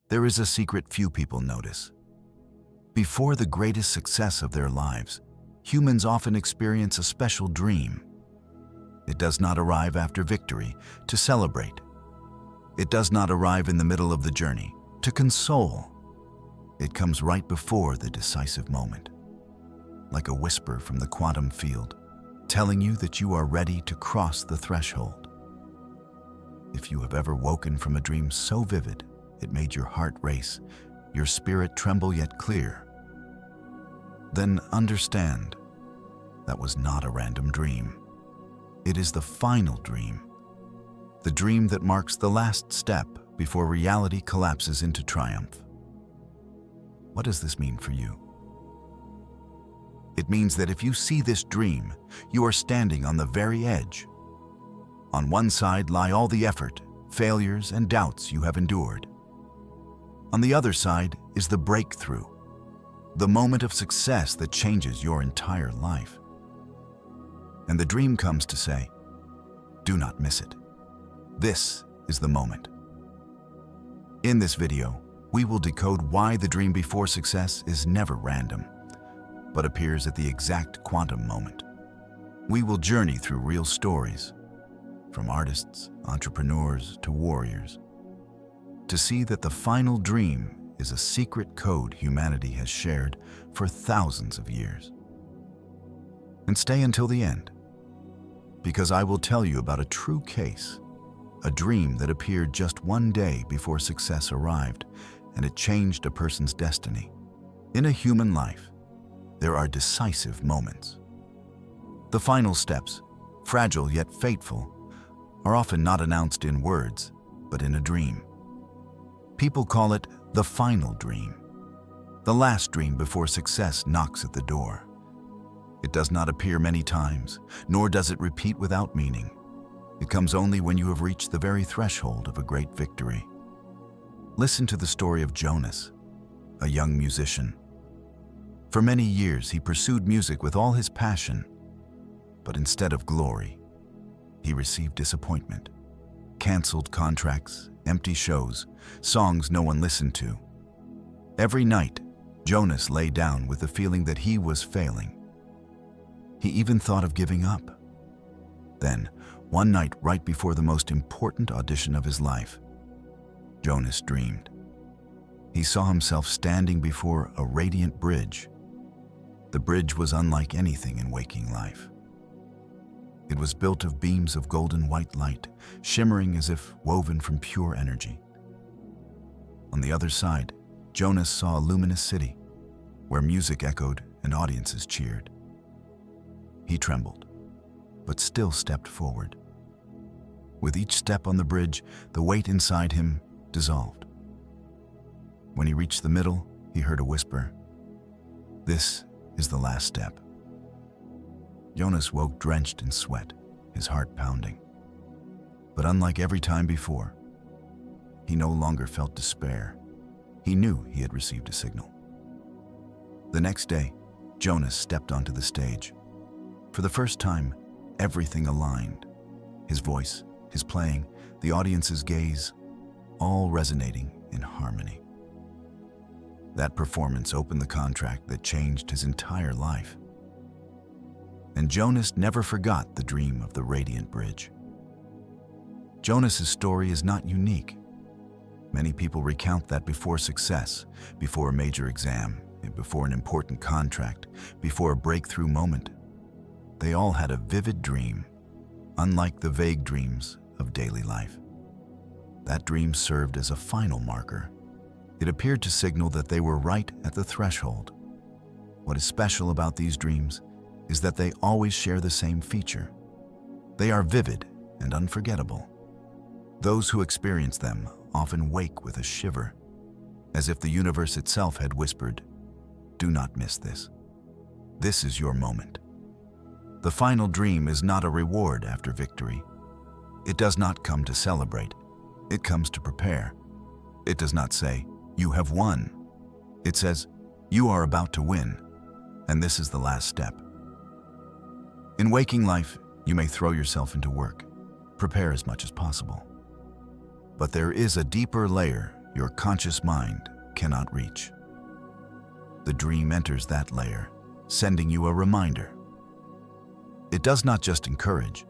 There is a secret few people notice. Before the greatest success of their lives, humans often experience a special dream. It does not arrive after victory to celebrate. It does not arrive in the middle of the journey to console. It comes right before the decisive moment, like a whisper from the quantum field, telling you that you are ready to cross the threshold. If you have ever woken from a dream so vivid it made your heart race, your spirit tremble yet clear, then understand that was not a random dream. It is the final dream, the dream that marks the last step before reality collapses into triumph. What does this mean for you? It means that if you see this dream, you are standing on the very edge. On one side lie all the effort, failures, and doubts you have endured. On the other side is the breakthrough, the moment of success that changes your entire life. And the dream comes to say, do not miss it. This is the moment. In this video, we will decode why the dream before success is never random, but appears at the exact quantum moment. We will journey through real stories, from artists, entrepreneurs, to warriors, to see that the final dream is a secret code humanity has shared for thousands of years. And stay until the end, because I will tell you about a true case, a dream that appeared just one day before success arrived, and it changed a person's destiny. In a human life, there are decisive moments. The final steps, fragile yet fateful, are often not announced in words, but in a dream. People call it the final dream, the last dream before success knocks at the door. It does not appear many times, nor does it repeat without meaning. It comes only when you have reached the very threshold of a great victory. Listen to the story of Jonas, a young musician. For many years, he pursued music with all his passion, but instead of glory, he received disappointment. Canceled contracts, empty shows, songs no one listened to. Every night, Jonas lay down with the feeling that he was failing. He even thought of giving up. Then, one night right before the most important audition of his life, Jonas dreamed. He saw himself standing before a radiant bridge. The bridge was unlike anything in waking life. It was built of beams of golden white light, shimmering as if woven from pure energy. On the other side, Jonas saw a luminous city, where music echoed and audiences cheered. He trembled, but still stepped forward. With each step on the bridge, the weight inside him dissolved. When he reached the middle, he heard a whisper, "This is the last step." Jonas woke drenched in sweat, his heart pounding. But unlike every time before, he no longer felt despair. He knew he had received a signal. The next day, Jonas stepped onto the stage. For the first time, everything aligned. His voice, his playing, the audience's gaze, all resonating in harmony. That performance opened the contract that changed his entire life. And Jonas never forgot the dream of the radiant bridge. Jonas's story is not unique. Many people recount that before success, before a major exam, before an important contract, before a breakthrough moment, they all had a vivid dream, unlike the vague dreams of daily life. That dream served as a final marker. It appeared to signal that they were right at the threshold. What is special about these dreams is that they always share the same feature. They are vivid and unforgettable. Those who experience them often wake with a shiver, as if the universe itself had whispered, "Do not miss this. This is your moment." The final dream is not a reward after victory. It does not come to celebrate. It comes to prepare. It does not say, "You have won." It says, "You are about to win, and this is the last step." In waking life, you may throw yourself into work, prepare as much as possible. But there is a deeper layer your conscious mind cannot reach. The dream enters that layer, sending you a reminder. It does not just encourage,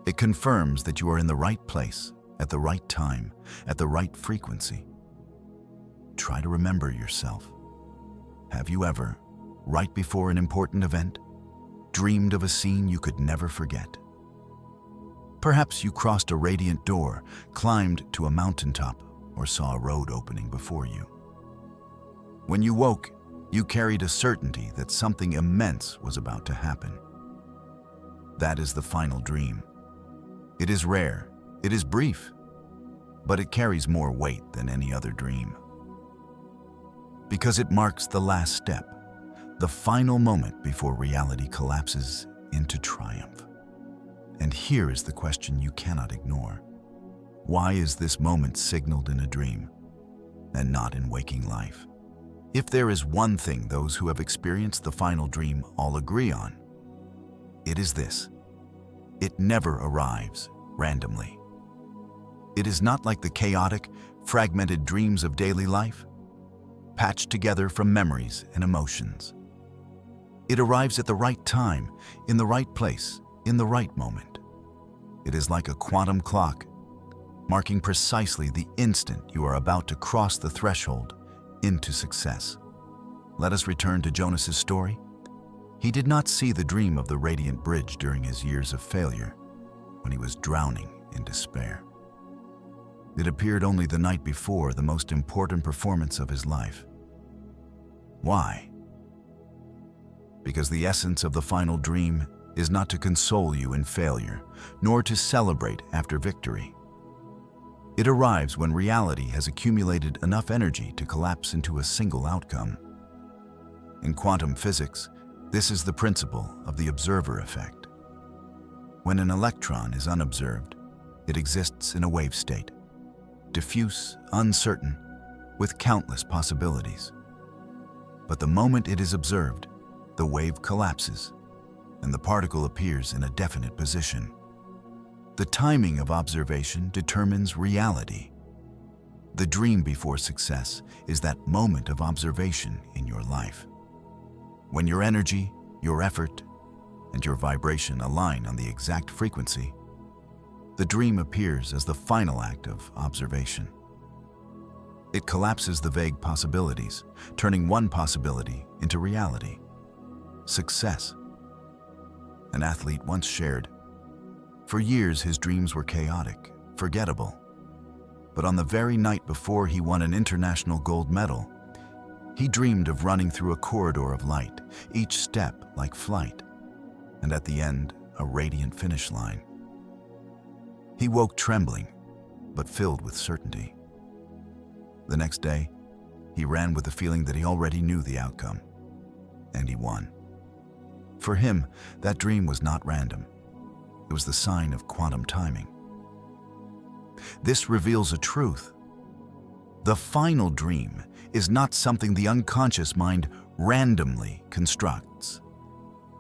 it confirms that you are in the right place, at the right time, at the right frequency. Try to remember yourself. Have you ever, right before an important event, dreamed of a scene you could never forget? Perhaps you crossed a radiant door, climbed to a mountaintop, or saw a road opening before you. When you woke, you carried a certainty that something immense was about to happen. That is the final dream. It is rare, it is brief, but it carries more weight than any other dream. Because it marks the last step, the final moment before reality collapses into triumph. And here is the question you cannot ignore. Why is this moment signaled in a dream and not in waking life? If there is one thing those who have experienced the final dream all agree on, it is this: it never arrives randomly. It is not like the chaotic, fragmented dreams of daily life, patched together from memories and emotions. It arrives at the right time, in the right place, in the right moment. It is like a quantum clock, marking precisely the instant you are about to cross the threshold into success. Let us return to Jonas's story. He did not see the dream of the radiant bridge during his years of failure, when he was drowning in despair. It appeared only the night before the most important performance of his life. Why? Because the essence of the final dream is not to console you in failure, nor to celebrate after victory. It arrives when reality has accumulated enough energy to collapse into a single outcome. In quantum physics, this is the principle of the observer effect. When an electron is unobserved, it exists in a wave state, diffuse, uncertain, with countless possibilities. But the moment it is observed, the wave collapses, and the particle appears in a definite position. The timing of observation determines reality. The dream before success is that moment of observation in your life. When your energy, your effort, and your vibration align on the exact frequency, the dream appears as the final act of observation. It collapses the vague possibilities, turning one possibility into reality: success. An athlete once shared, for years his dreams were chaotic, forgettable. But on the very night before he won an international gold medal, he dreamed of running through a corridor of light, each step like flight, and at the end, a radiant finish line. He woke trembling, but filled with certainty. The next day, he ran with the feeling that he already knew the outcome, and he won. For him, that dream was not random. It was the sign of quantum timing. This reveals a truth. The final dream is not something the unconscious mind randomly constructs.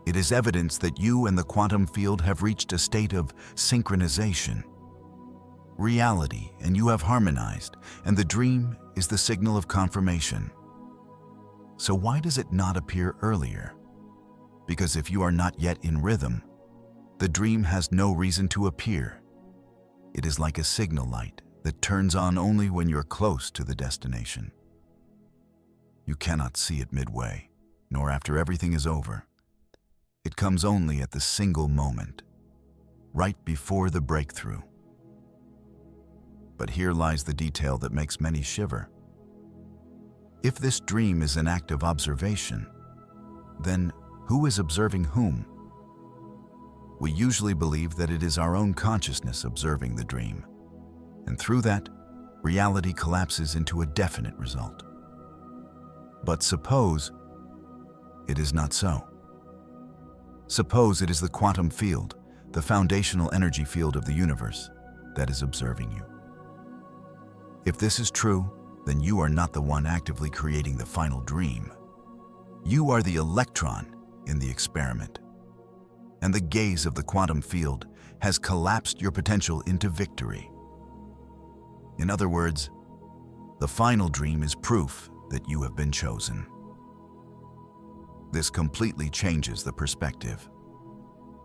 It is evidence that you and the quantum field have reached a state of synchronization. Reality and you have harmonized, and the dream is the signal of confirmation. So why does it not appear earlier? Because if you are not yet in rhythm, the dream has no reason to appear. It is like a signal light that turns on only when you're close to the destination. You cannot see it midway, nor after everything is over. It comes only at the single moment, right before the breakthrough. But here lies the detail that makes many shiver. If this dream is an act of observation, then who is observing whom? We usually believe that it is our own consciousness observing the dream, and through that, reality collapses into a definite result. But suppose it is not so. Suppose it is the quantum field, the foundational energy field of the universe, that is observing you. If this is true, then you are not the one actively creating the final dream. You are the electron in the experiment, and the gaze of the quantum field has collapsed your potential into victory. In other words, The final dream is proof that you have been chosen. This completely changes the perspective.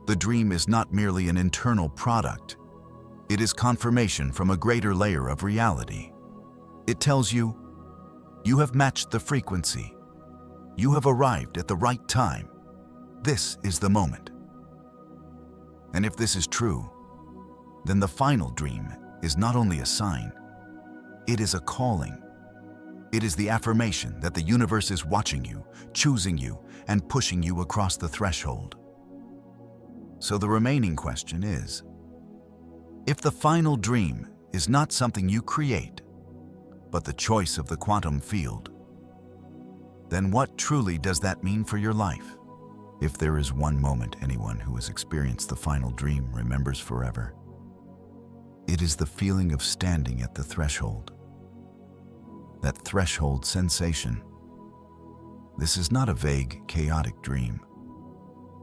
The dream is not merely an internal product. It is confirmation from a greater layer of reality. It tells you, you have matched the frequency. You have arrived at the right time. This is the moment. And if this is true, then the final dream is not only a sign, it is a calling. It is the affirmation that the universe is watching you, choosing you, and pushing you across the threshold. So the remaining question is, if the final dream is not something you create, but the choice of the quantum field, then what truly does that mean for your life? If there is one moment anyone who has experienced the final dream remembers forever, it is the feeling of standing at the threshold. That threshold sensation. This is not a vague, chaotic dream.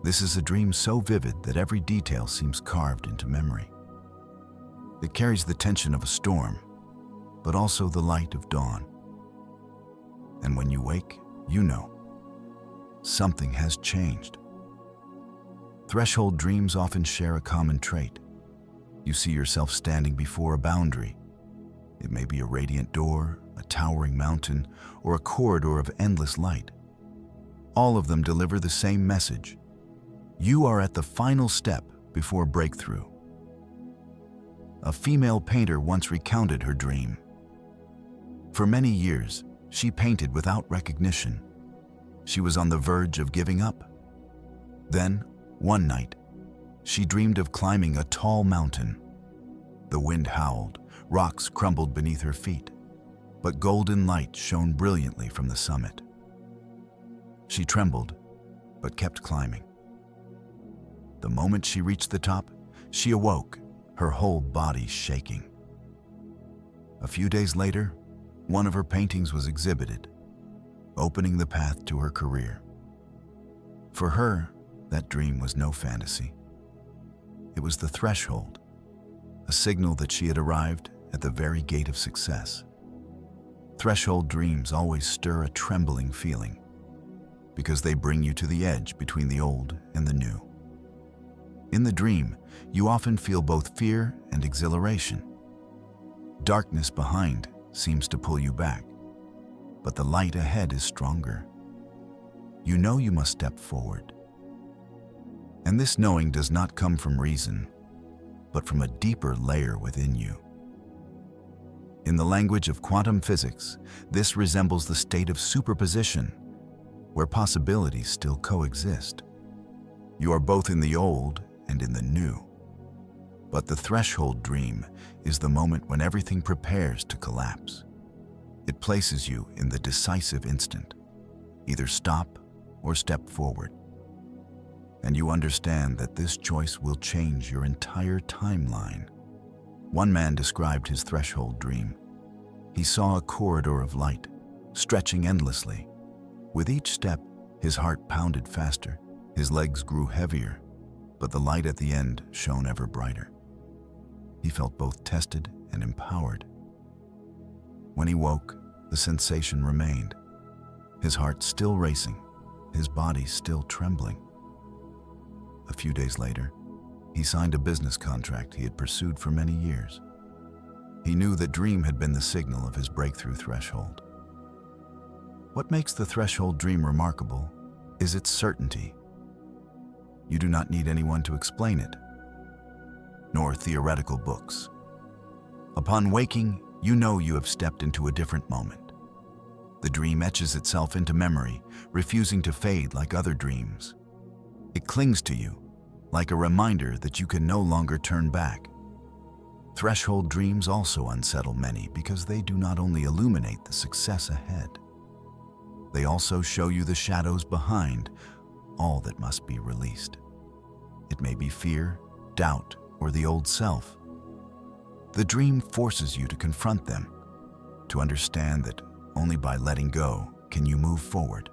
This is a dream so vivid that every detail seems carved into memory. It carries the tension of a storm, but also the light of dawn. And when you wake, you know something has changed. Threshold dreams often share a common trait. You see yourself standing before a boundary. It may be a radiant door, a towering mountain, or a corridor of endless light. All of them deliver the same message. You are at the final step before breakthrough. A female painter once recounted her dream. For many years, she painted without recognition. She was on the verge of giving up. Then, one night, she dreamed of climbing a tall mountain. The wind howled, rocks crumbled beneath her feet, but golden light shone brilliantly from the summit. She trembled, but kept climbing. The moment she reached the top, she awoke, her whole body shaking. A few days later, one of her paintings was exhibited, opening the path to her career. For her, that dream was no fantasy. It was the threshold, a signal that she had arrived at the very gate of success. Threshold dreams always stir a trembling feeling because they bring you to the edge between the old and the new. In the dream, you often feel both fear and exhilaration. Darkness behind seems to pull you back, but the light ahead is stronger. You know you must step forward. And this knowing does not come from reason, but from a deeper layer within you. In the language of quantum physics, this resembles the state of superposition, where possibilities still coexist. You are both in the old and in the new. But the threshold dream is the moment when everything prepares to collapse. It places you in the decisive instant. Either stop or step forward. And you understand that this choice will change your entire timeline. One man described his threshold dream. He saw a corridor of light, stretching endlessly. With each step, his heart pounded faster, his legs grew heavier, but the light at the end shone ever brighter. He felt both tested and empowered. When he woke, the sensation remained, his heart still racing, his body still trembling. A few days later, he signed a business contract he had pursued for many years. He knew that dream had been the signal of his breakthrough threshold. What makes the threshold dream remarkable is its certainty. You do not need anyone to explain it, nor theoretical books. Upon waking, you know you have stepped into a different moment. The dream etches itself into memory, refusing to fade like other dreams. It clings to you, like a reminder that you can no longer turn back. Threshold dreams also unsettle many because they do not only illuminate the success ahead, they also show you the shadows behind all that must be released. It may be fear, doubt, or the old self. The dream forces you to confront them, to understand that only by letting go can you move forward.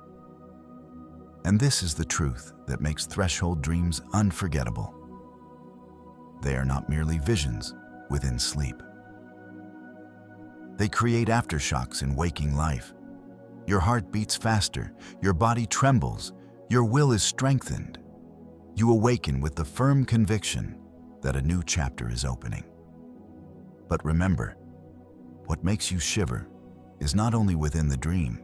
And this is the truth that makes threshold dreams unforgettable. They are not merely visions within sleep. They create aftershocks in waking life. Your heart beats faster, your body trembles, your will is strengthened. You awaken with the firm conviction that a new chapter is opening. But remember, what makes you shiver is not only within the dream,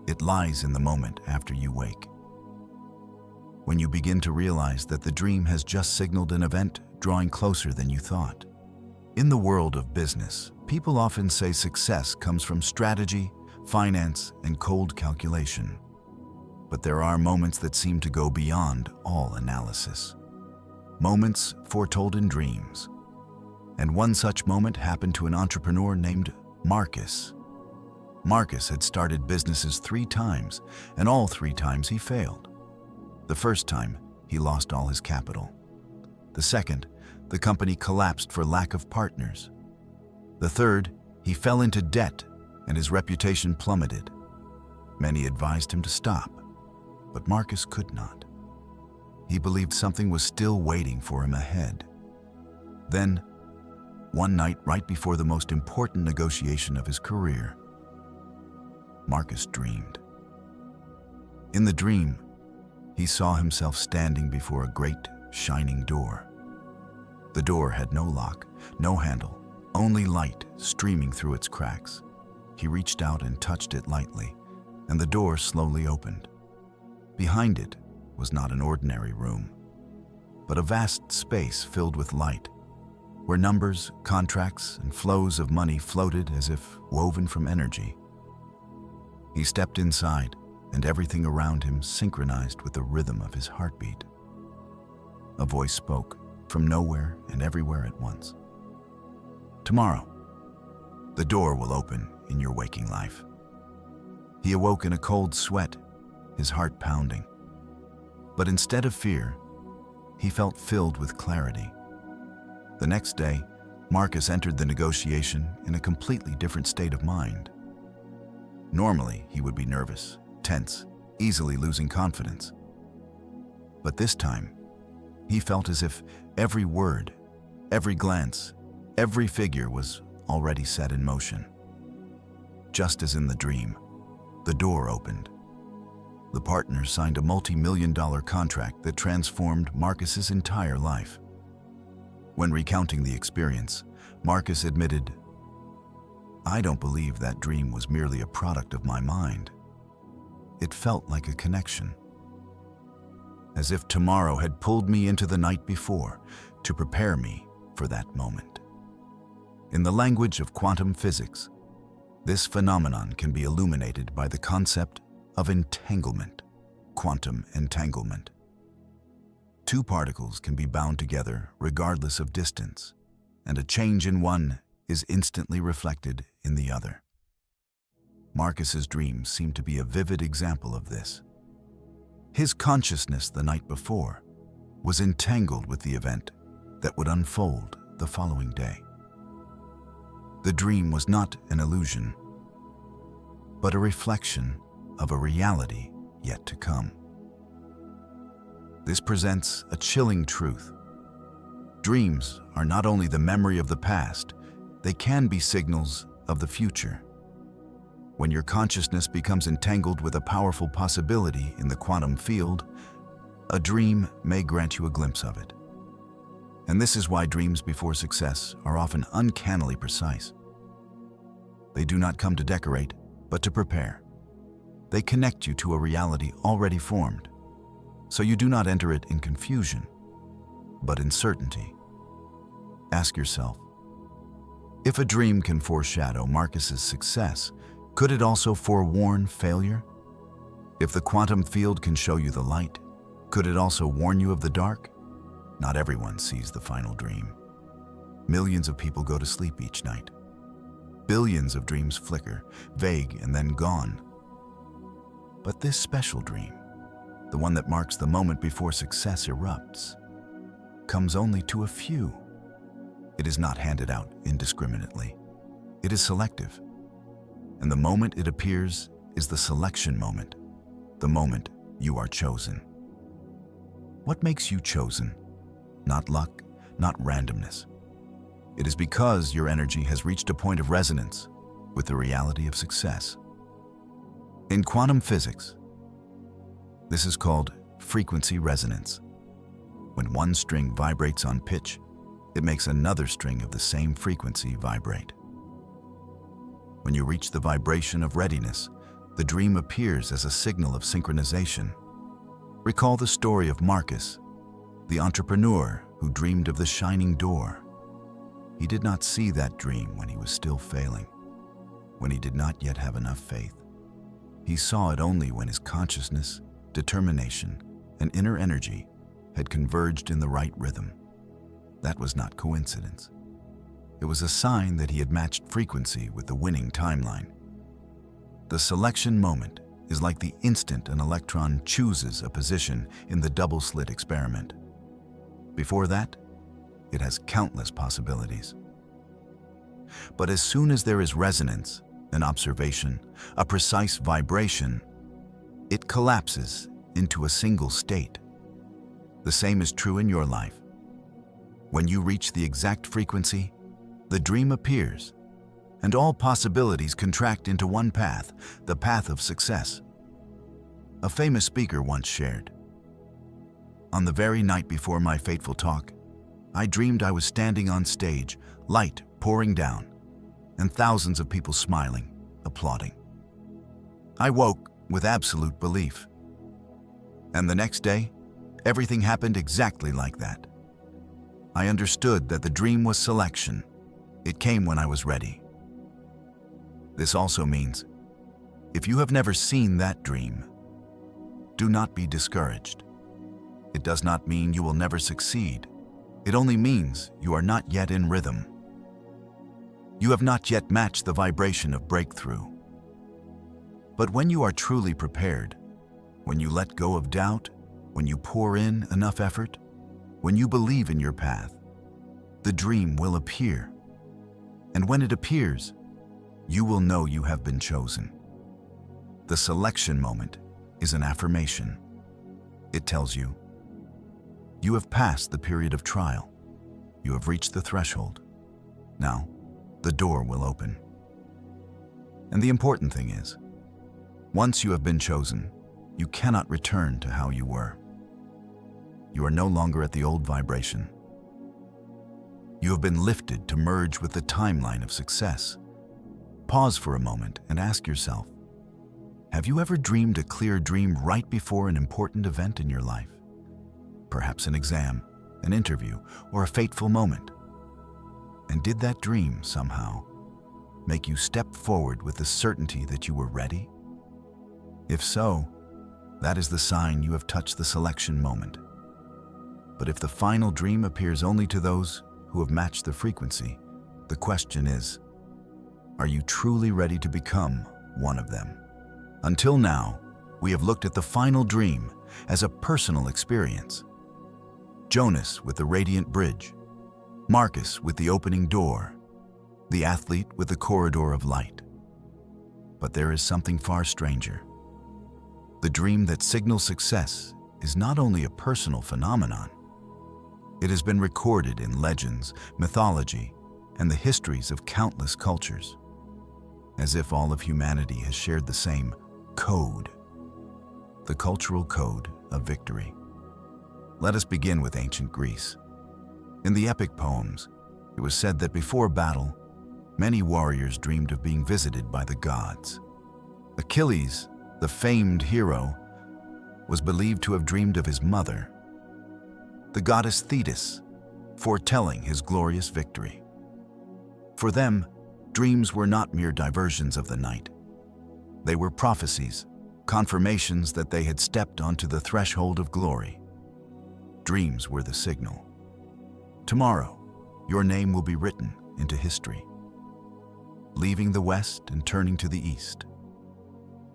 it lies in the moment after you wake. When you begin to realize that the dream has just signaled an event drawing closer than you thought. In the world of business, people often say success comes from strategy, finance, and cold calculation. But there are moments that seem to go beyond all analysis. Moments foretold in dreams. And one such moment happened to an entrepreneur named Marcus. Marcus had started businesses 3 times, and all 3 times he failed. The first time, he lost all his capital. The second, the company collapsed for lack of partners. The third, he fell into debt and his reputation plummeted. Many advised him to stop, but Marcus could not. He believed something was still waiting for him ahead. Then, one night right before the most important negotiation of his career, Marcus dreamed. In the dream, he saw himself standing before a great, shining door. The door had no lock, no handle, only light streaming through its cracks. He reached out and touched it lightly, and the door slowly opened. Behind it was not an ordinary room, but a vast space filled with light, where numbers, contracts, and flows of money floated as if woven from energy. He stepped inside, and everything around him synchronized with the rhythm of his heartbeat. A voice spoke from nowhere and everywhere at once. Tomorrow, the door will open in your waking life. He awoke in a cold sweat, his heart pounding. But instead of fear, he felt filled with clarity. The next day, Marcus entered the negotiation in a completely different state of mind. Normally, he would be nervous, tense, easily losing confidence. But this time, he felt as if every word, every glance, every figure was already set in motion. Just as in the dream, the door opened. The partners signed a multi-million-dollar contract that transformed Marcus's entire life. When recounting the experience, Marcus admitted, "I don't believe that dream was merely a product of my mind. It felt like a connection. As if tomorrow had pulled me into the night before to prepare me for that moment." In the language of quantum physics, this phenomenon can be illuminated by the concept of entanglement, quantum entanglement. 2 particles can be bound together regardless of distance, and a change in one is instantly reflected in the other. Marcus's dreams seem to be a vivid example of this. His consciousness the night before was entangled with the event that would unfold the following day. The dream was not an illusion, but a reflection of a reality yet to come. This presents a chilling truth. Dreams are not only the memory of the past, they can be signals of the future. When your consciousness becomes entangled with a powerful possibility in the quantum field, a dream may grant you a glimpse of it. And this is why dreams before success are often uncannily precise. They do not come to decorate, but to prepare. They connect you to a reality already formed, so you do not enter it in confusion, but in certainty. Ask yourself, if a dream can foreshadow Marcus's success, could it also forewarn failure? If the quantum field can show you the light, could it also warn you of the dark? Not everyone sees the final dream. Millions of people go to sleep each night. Billions of dreams flicker, vague and then gone. But this special dream, the one that marks the moment before success erupts, comes only to a few. It is not handed out indiscriminately. It is selective. And the moment it appears is the selection moment, the moment you are chosen. What makes you chosen? Not luck, not randomness. It is because your energy has reached a point of resonance with the reality of success. In quantum physics, this is called frequency resonance. When one string vibrates on pitch, it makes another string of the same frequency vibrate. When you reach the vibration of readiness, the dream appears as a signal of synchronization. Recall the story of Marcus, the entrepreneur who dreamed of the shining door. He did not see that dream when he was still failing, when he did not yet have enough faith. He saw it only when his consciousness, determination, and inner energy had converged in the right rhythm. That was not coincidence. It was a sign that he had matched frequency with the winning timeline. The selection moment is like the instant an electron chooses a position in the double-slit experiment. Before that, it has countless possibilities. But as soon as there is resonance, an observation, a precise vibration, it collapses into a single state. The same is true in your life. When you reach the exact frequency, the dream appears, and all possibilities contract into one path, the path of success. A famous speaker once shared, "On the very night before my fateful talk, I dreamed I was standing on stage, light pouring down, and thousands of people smiling, applauding. I woke with absolute belief. And the next day, everything happened exactly like that. I understood that the dream was selection. It came when I was ready." This also means, if you have never seen that dream, do not be discouraged. It does not mean you will never succeed. It only means you are not yet in rhythm. You have not yet matched the vibration of breakthrough. But when you are truly prepared, when you let go of doubt, when you pour in enough effort, when you believe in your path, the dream will appear. And when it appears, you will know you have been chosen. The selection moment is an affirmation. It tells you, you have passed the period of trial. You have reached the threshold. Now, the door will open. And the important thing is, once you have been chosen, you cannot return to how you were. You are no longer at the old vibration. You have been lifted to merge with the timeline of success. Pause for a moment and ask yourself, have you ever dreamed a clear dream right before an important event in your life? Perhaps an exam, an interview, or a fateful moment. And did that dream somehow make you step forward with the certainty that you were ready? If so, that is the sign you have touched the selection moment. But if the final dream appears only to those who have matched the frequency, the question is, are you truly ready to become one of them? Until now, we have looked at the final dream as a personal experience. Jonas with the radiant bridge, Marcus with the opening door, the athlete with the corridor of light. But there is something far stranger. The dream that signals success is not only a personal phenomenon. It has been recorded in legends, mythology, and the histories of countless cultures, as if all of humanity has shared the same code, the cultural code of victory. Let us begin with ancient Greece. In the epic poems, it was said that before battle, many warriors dreamed of being visited by the gods. Achilles, the famed hero, was believed to have dreamed of his mother, the goddess Thetis, foretelling his glorious victory. For them, dreams were not mere diversions of the night. They were prophecies, confirmations that they had stepped onto the threshold of glory. Dreams were the signal. Tomorrow, your name will be written into history. Leaving the West and turning to the East.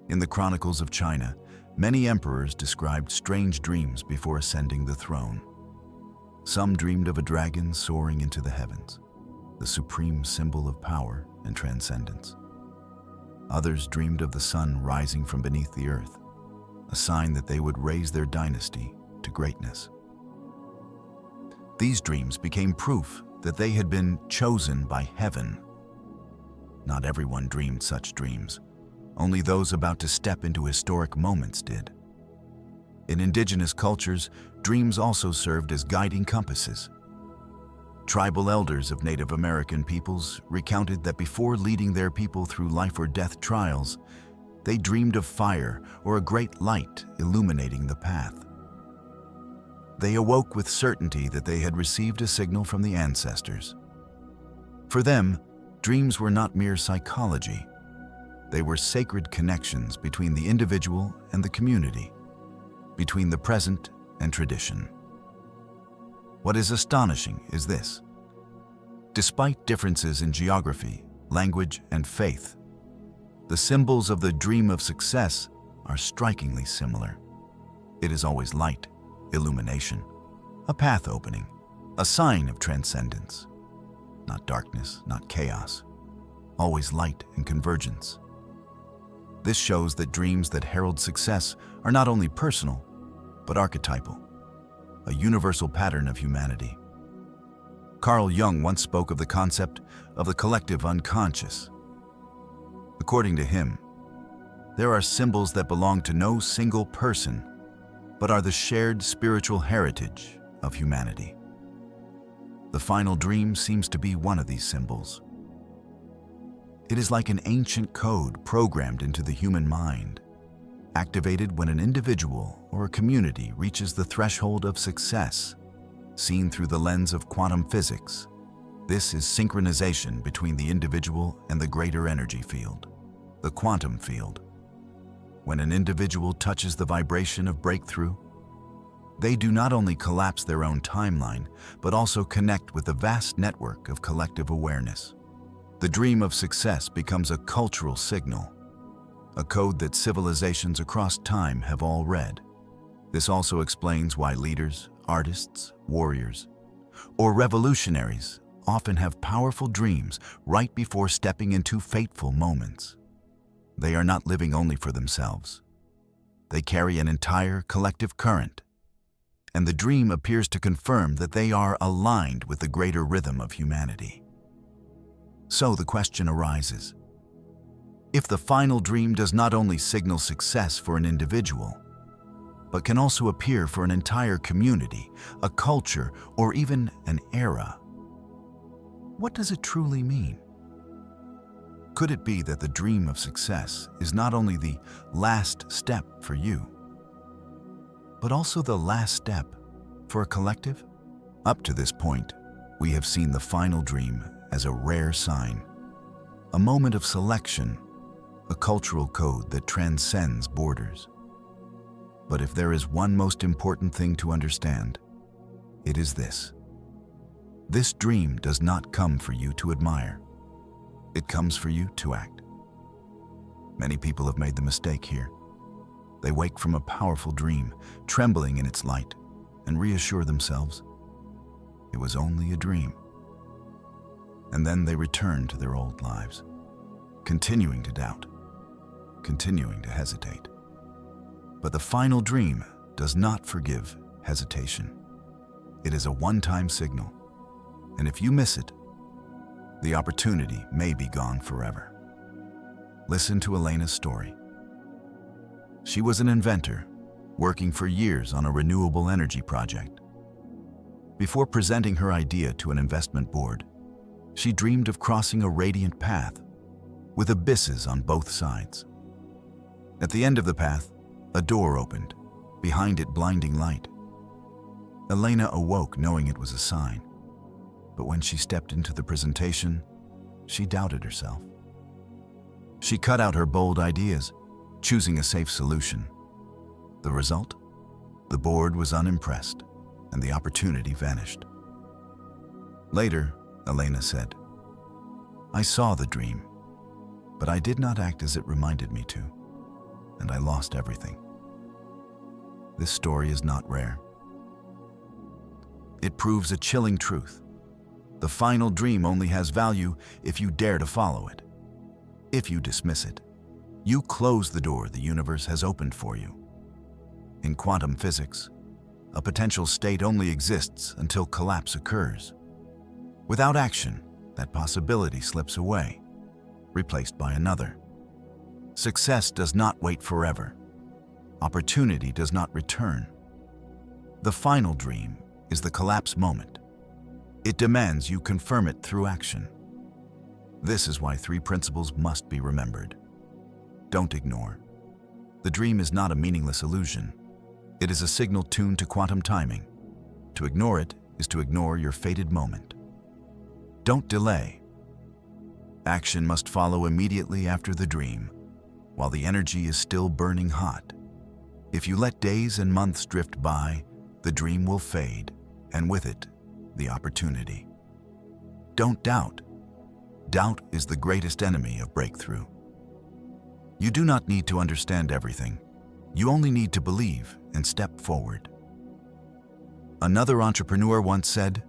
In the Chronicles of China, many emperors described strange dreams before ascending the throne. Some dreamed of a dragon soaring into the heavens, the supreme symbol of power and transcendence. Others dreamed of the sun rising from beneath the earth, a sign that they would raise their dynasty to greatness. These dreams became proof that they had been chosen by heaven. Not everyone dreamed such dreams. Only those about to step into historic moments did. In indigenous cultures, dreams also served as guiding compasses. Tribal elders of Native American peoples recounted that before leading their people through life or death trials, they dreamed of fire or a great light illuminating the path. They awoke with certainty that they had received a signal from the ancestors. For them, dreams were not mere psychology. They were sacred connections between the individual and the community, between the present and tradition. What is astonishing is this. Despite differences in geography, language, and faith, the symbols of the dream of success are strikingly similar. It is always light, illumination, a path opening, a sign of transcendence. Not darkness, not chaos, always light and convergence. This shows that dreams that herald success are not only personal, but archetypal, a universal pattern of humanity. Carl Jung once spoke of the concept of the collective unconscious. According to him, there are symbols that belong to no single person, but are the shared spiritual heritage of humanity. The final dream seems to be one of these symbols. It is like an ancient code programmed into the human mind, activated when an individual or a community reaches the threshold of success, seen through the lens of quantum physics. This is synchronization between the individual and the greater energy field, the quantum field. When an individual touches the vibration of breakthrough, they do not only collapse their own timeline, but also connect with the vast network of collective awareness. The dream of success becomes a cultural signal, a code that civilizations across time have all read. This also explains why leaders, artists, warriors, or revolutionaries often have powerful dreams right before stepping into fateful moments. They are not living only for themselves. They carry an entire collective current, and the dream appears to confirm that they are aligned with the greater rhythm of humanity. So the question arises, if the final dream does not only signal success for an individual, but can also appear for an entire community, a culture, or even an era, what does it truly mean? Could it be that the dream of success is not only the last step for you, but also the last step for a collective? Up to this point, we have seen the final dream as a rare sign, a moment of selection, a cultural code that transcends borders. But if there is one most important thing to understand, it is this. This dream does not come for you to admire. It comes for you to act. Many people have made the mistake here. They wake from a powerful dream, trembling in its light, and reassure themselves it was only a dream. And then they return to their old lives, continuing to doubt, continuing to hesitate. But the final dream does not forgive hesitation. It is a one-time signal, and if you miss it, the opportunity may be gone forever. Listen to Elena's story. She was an inventor, working for years on a renewable energy project. Before presenting her idea to an investment board, she dreamed of crossing a radiant path with abysses on both sides. At the end of the path, a door opened, behind it blinding light. Elena awoke knowing it was a sign, but when she stepped into the presentation, she doubted herself. She cut out her bold ideas, choosing a safe solution. The result? The board was unimpressed, and the opportunity vanished. Later, Elena said, "I saw the dream, but I did not act as it reminded me to, and I lost everything." This story is not rare. It proves a chilling truth. The final dream only has value if you dare to follow it. If you dismiss it, you close the door the universe has opened for you. In quantum physics, a potential state only exists until collapse occurs. Without action, that possibility slips away, replaced by another. Success does not wait forever. Opportunity does not return. The final dream is the collapse moment. It demands you confirm it through action. This is why 3 principles must be remembered. Don't ignore. The dream is not a meaningless illusion. It is a signal tuned to quantum timing. To ignore it is to ignore your fated moment. Don't delay. Action must follow immediately after the dream, while the energy is still burning hot. If you let days and months drift by, the dream will fade, and with it, the opportunity. Don't doubt. Doubt is the greatest enemy of breakthrough. You do not need to understand everything. You only need to believe and step forward. Another entrepreneur once said,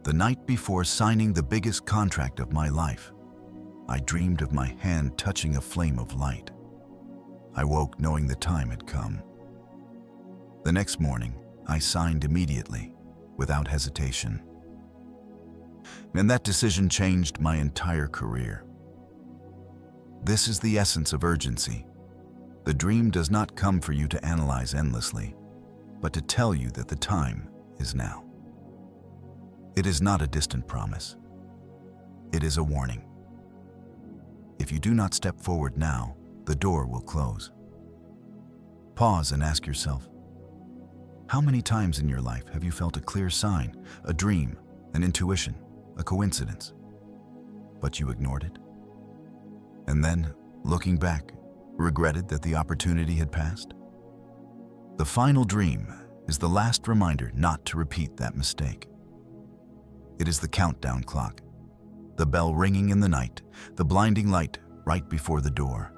"The night before signing the biggest contract of my life, I dreamed of my hand touching a flame of light. I woke knowing the time had come. The next morning, I signed immediately, without hesitation. And that decision changed my entire career." This is the essence of urgency. The dream does not come for you to analyze endlessly, but to tell you that the time is now. It is not a distant promise. It is a warning. If you do not step forward now, the door will close. Pause and ask yourself, how many times in your life have you felt a clear sign, a dream, an intuition, a coincidence, but you ignored it? And then, looking back, regretted that the opportunity had passed? The final dream is the last reminder not to repeat that mistake. It is the countdown clock, the bell ringing in the night, the blinding light right before the door.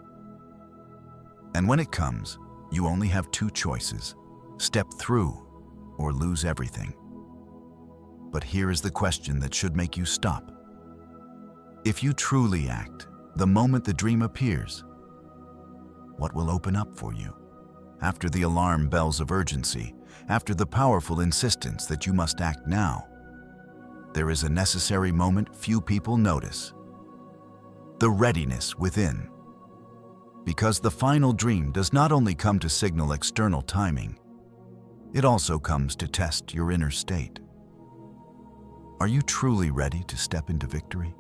And when it comes, you only have 2 choices: step through or lose everything. But here is the question that should make you stop. If you truly act the moment the dream appears, what will open up for you? After the alarm bells of urgency, after the powerful insistence that you must act now, there is a necessary moment few people notice: the readiness within. Because the final dream does not only come to signal external timing, it also comes to test your inner state. Are you truly ready to step into victory?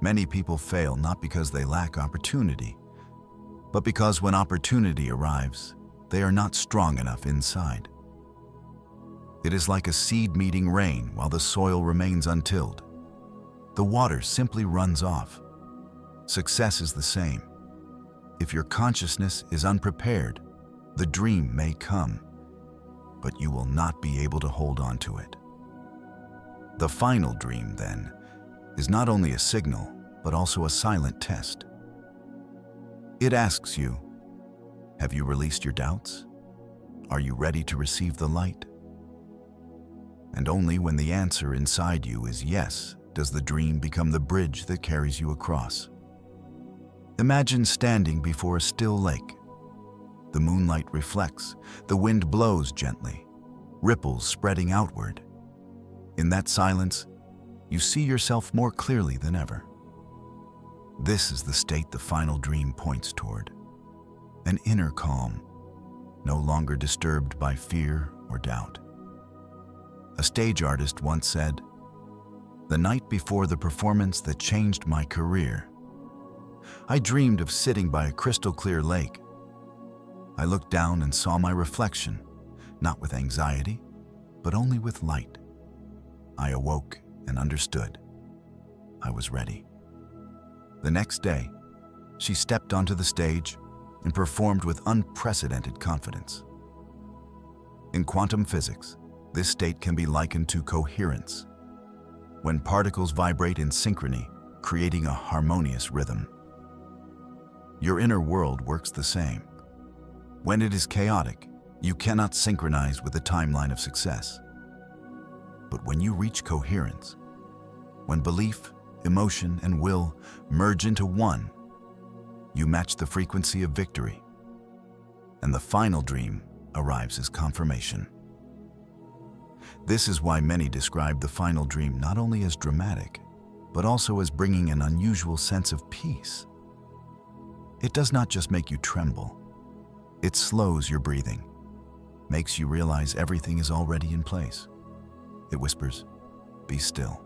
Many people fail not because they lack opportunity, but because when opportunity arrives, they are not strong enough inside. It is like a seed meeting rain while the soil remains untilled. The water simply runs off. Success is the same. If your consciousness is unprepared, the dream may come, but you will not be able to hold on to it. The final dream, then, is not only a signal, but also a silent test. It asks you, have you released your doubts? Are you ready to receive the light? And only when the answer inside you is yes, does the dream become the bridge that carries you across. Imagine standing before a still lake. The moonlight reflects, the wind blows gently, ripples spreading outward. In that silence, you see yourself more clearly than ever. This is the state the final dream points toward. An inner calm, no longer disturbed by fear or doubt. A stage artist once said, "The night before the performance that changed my career, I dreamed of sitting by a crystal clear lake. I looked down and saw my reflection, not with anxiety, but only with light. I awoke and understood. I was ready." The next day, she stepped onto the stage and performed with unprecedented confidence. In quantum physics, this state can be likened to coherence, when particles vibrate in synchrony, creating a harmonious rhythm. Your inner world works the same. When it is chaotic, you cannot synchronize with the timeline of success. But when you reach coherence, when belief, emotion, and will merge into one, you match the frequency of victory, and the final dream arrives as confirmation. This is why many describe the final dream not only as dramatic, but also as bringing an unusual sense of peace. It does not just make you tremble. It slows your breathing, makes you realize everything is already in place. It whispers, "Be still.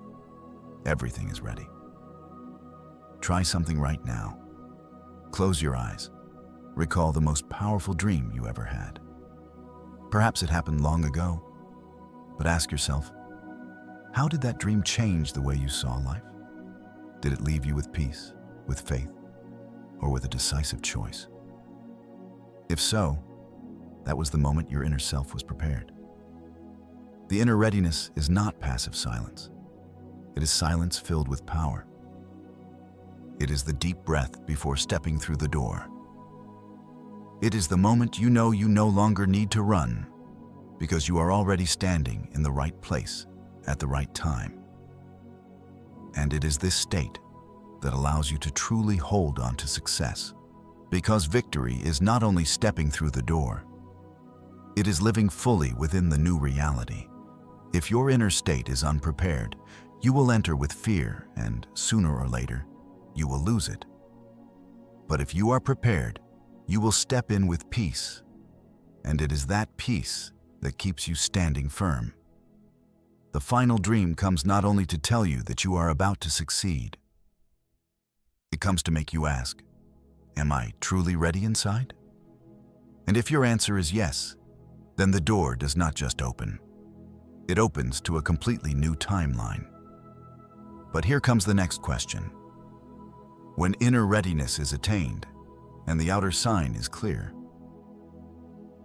Everything is ready." Try something right now. Close your eyes. Recall the most powerful dream you ever had. Perhaps it happened long ago, but ask yourself, how did that dream change the way you saw life? Did it leave you with peace, with faith, or with a decisive choice? If so, that was the moment your inner self was prepared. The inner readiness is not passive silence. It is silence filled with power. It is the deep breath before stepping through the door. It is the moment you know you no longer need to run, because you are already standing in the right place at the right time. And it is this state that allows you to truly hold on to success, because victory is not only stepping through the door, it is living fully within the new reality. If your inner state is unprepared, you will enter with fear, and sooner or later, you will lose it. But if you are prepared, you will step in with peace, and it is that peace that keeps you standing firm. The final dream comes not only to tell you that you are about to succeed, it comes to make you ask, am I truly ready inside? And if your answer is yes, then the door does not just open. It opens to a completely new timeline. But here comes the next question. When inner readiness is attained, and the outer sign is clear,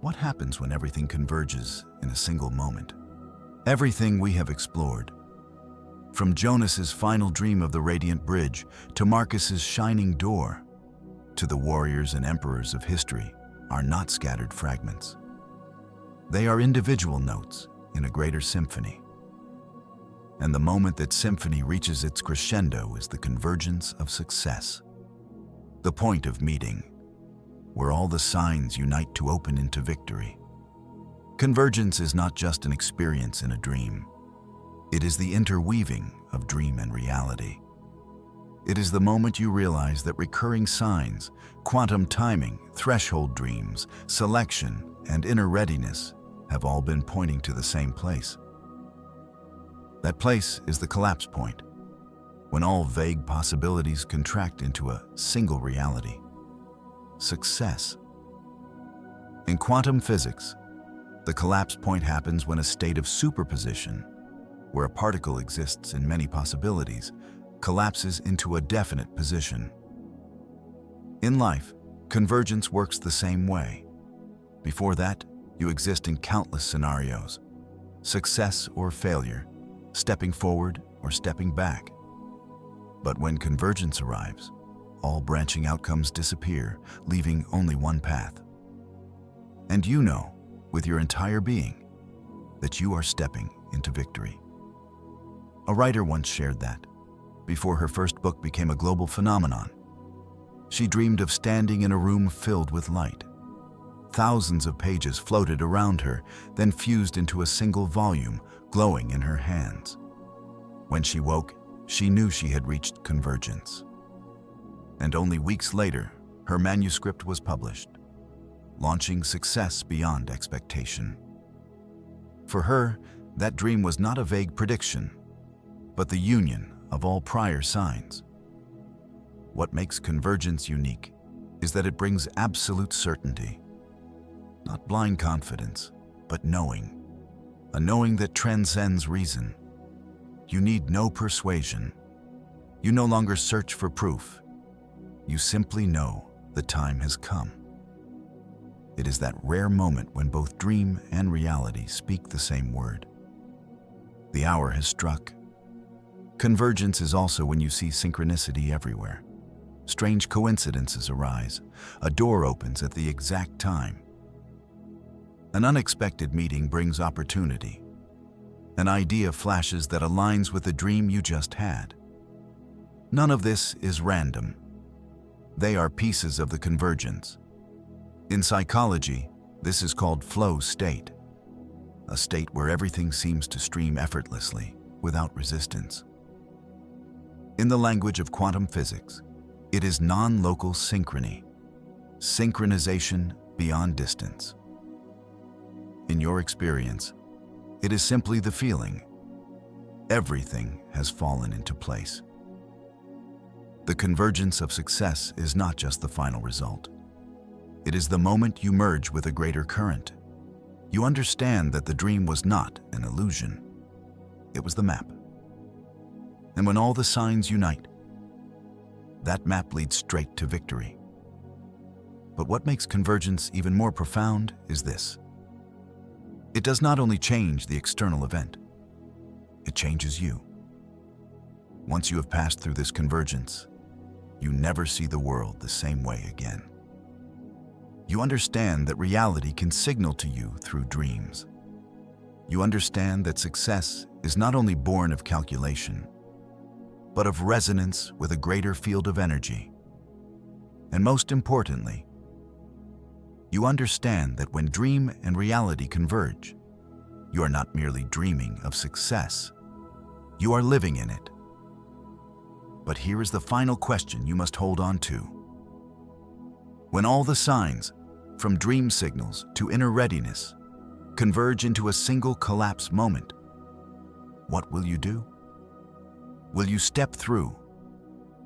what happens when everything converges in a single moment? Everything we have explored, from Jonas's final dream of the radiant bridge to Marcus's shining door, to the warriors and emperors of history, are not scattered fragments. They are individual notes in a greater symphony. And the moment that symphony reaches its crescendo is the convergence of success, the point of meeting, where all the signs unite to open into victory. Convergence is not just an experience in a dream. It is the interweaving of dream and reality. It is the moment you realize that recurring signs, quantum timing, threshold dreams, selection, and inner readiness have all been pointing to the same place. That place is the collapse point, when all vague possibilities contract into a single reality: success. In quantum physics, the collapse point happens when a state of superposition, where a particle exists in many possibilities, collapses into a definite position. In life, convergence works the same way. Before that, you exist in countless scenarios, success or failure, stepping forward or stepping back. But when convergence arrives, all branching outcomes disappear, leaving only one path. And you know, with your entire being, that you are stepping into victory. A writer once shared that, before her first book became a global phenomenon, she dreamed of standing in a room filled with light. Thousands of pages floated around her, then fused into a single volume, glowing in her hands. When she woke, she knew she had reached convergence. And only weeks later, her manuscript was published, launching success beyond expectation. For her, that dream was not a vague prediction, but the union of all prior signs. What makes convergence unique is that it brings absolute certainty. Not blind confidence, but knowing. A knowing that transcends reason. You need no persuasion. You no longer search for proof. You simply know the time has come. It is that rare moment when both dream and reality speak the same word. The hour has struck. Convergence is also when you see synchronicity everywhere. Strange coincidences arise. A door opens at the exact time. An unexpected meeting brings opportunity. An idea flashes that aligns with the dream you just had. None of this is random. They are pieces of the convergence. In psychology, this is called flow state, a state where everything seems to stream effortlessly, without resistance. In the language of quantum physics, it is non-local synchrony, synchronization beyond distance. In your experience, it is simply the feeling everything has fallen into place. The convergence of success is not just the final result. It is the moment you merge with a greater current. You understand that the dream was not an illusion. It was the map. And when all the signs unite, that map leads straight to victory. But what makes convergence even more profound is this. It does not only change the external event, it changes you. Once you have passed through this convergence, you never see the world the same way again. You understand that reality can signal to you through dreams. You understand that success is not only born of calculation, but of resonance with a greater field of energy. And most importantly, you understand that when dream and reality converge, you are not merely dreaming of success, you are living in it. But here is the final question you must hold on to. When all the signs, from dream signals to inner readiness, converge into a single collapse moment, what will you do? Will you step through,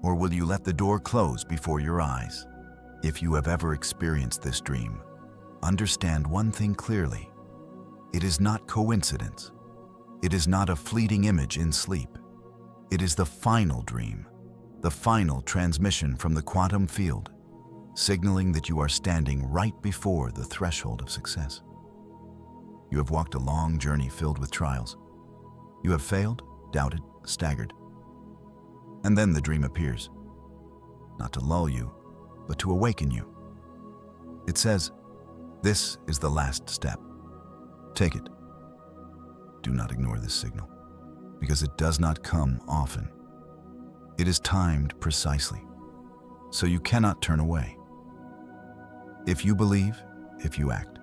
or will you let the door close before your eyes? If you have ever experienced this dream, understand one thing clearly. It is not coincidence. It is not a fleeting image in sleep. It is the final dream, the final transmission from the quantum field, signaling that you are standing right before the threshold of success. You have walked a long journey filled with trials. You have failed, doubted, staggered. And then the dream appears, not to lull you, but to awaken you. It says, "This is the last step. Take it." Do not ignore this signal, because it does not come often. It is timed precisely, so you cannot turn away. If you believe, if you act,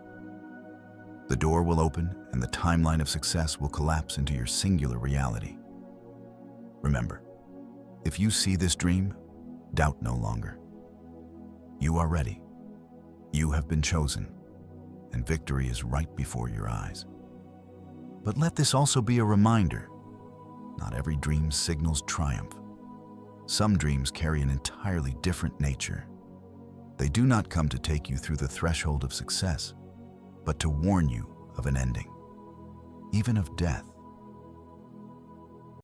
the door will open and the timeline of success will collapse into your singular reality. Remember, if you see this dream, doubt no longer. You are ready. You have been chosen, and victory is right before your eyes. But let this also be a reminder. Not every dream signals triumph. Some dreams carry an entirely different nature. They do not come to take you through the threshold of success, but to warn you of an ending, even of death.